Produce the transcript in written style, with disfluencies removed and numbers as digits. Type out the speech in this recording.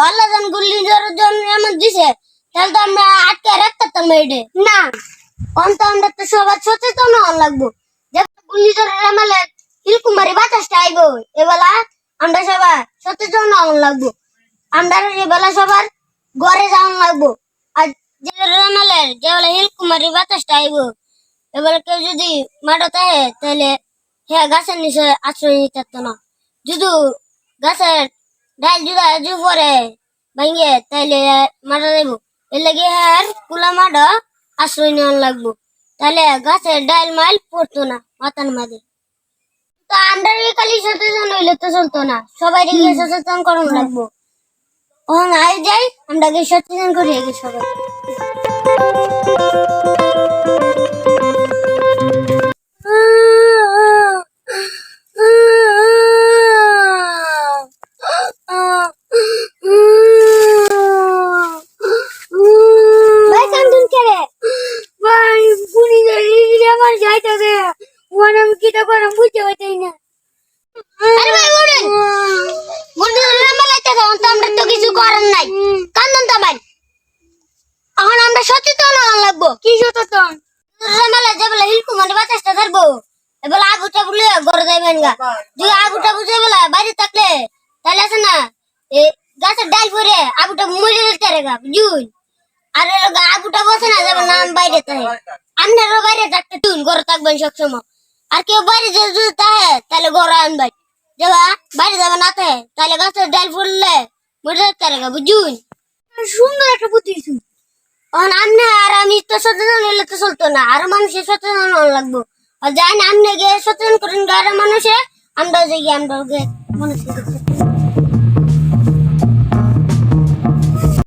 আল্লাহ জান ঘূর্ণিঝড়ের জন্য এমন দিছে তাহলে তো আমরা আটকে রাখতাম না অন্ত আমরা তো সবার সচেতন হওয়া লাগবো যে ঘূর্ণিঝড়ের আমলে হিলকুমারি বাতাসটা আইবো এবেলা আমরা সবাই সচেতন হওয়া লাগবো আমরা এবেলা সবার ঘরে যাওয়া লাগবো আর যে আমলে যেবেলা হিলকুমারি বাতাসটা আইবো এবেলা কেউ যদি মাঠে থাকে তাহলে হ্যাঁ গাছের নিচে আশ্রয় নিতে পারতো না যদি গাছের ডাল যদি পরে ভাঙে তাইলে মারা যাইব এর লাগে আর কুলা মাঠা আশ্রয় নেওয়া লাগবো তাহলে গাছের ডাল মাইল পড়তো না মাথার মাঝে তো আমরা খালি সচেতন হইলে তো চলতো না সবাই সচেতন করানো লাগবো ওখানে আই যাই আমরা সচেতন করি সবাই সচেতন লাগবো কি সচেতন হিলকুমারি বাতাসটা ধরবো এবার আগুটা বুলে ঘরে যাইবেন গা যদি আগুটা বুঝে বেলা বাইরে থাকলে তাহলে আছে না গাছের ডাল পরে আগুটা মরে যেতে রেগা বুঝুন আর আগুটা বসে না যাবে না বাইরে থাকে আপনারও বাইরে থাকতে তুন ঘরে থাকবেন সবসময় আর কেউ বাইরে যদি থাকে তাহলে ঘরে আনবেন যাবা বাইরে যাবে না থাকে তাহলে গাছের ডাল পড়লে মরে যেতে রেগা বুঝুন সুন্দর একটা বুদ্ধি আমনে আর আমি তো সচেতন হইলে তো চলতো না আরো মানুষের সচেতন হওয়া লাগবো আর যাই না আমনে গিয়ে সচেতন করেন আরো মানুষে আমরা যাই আমরা মানুষকে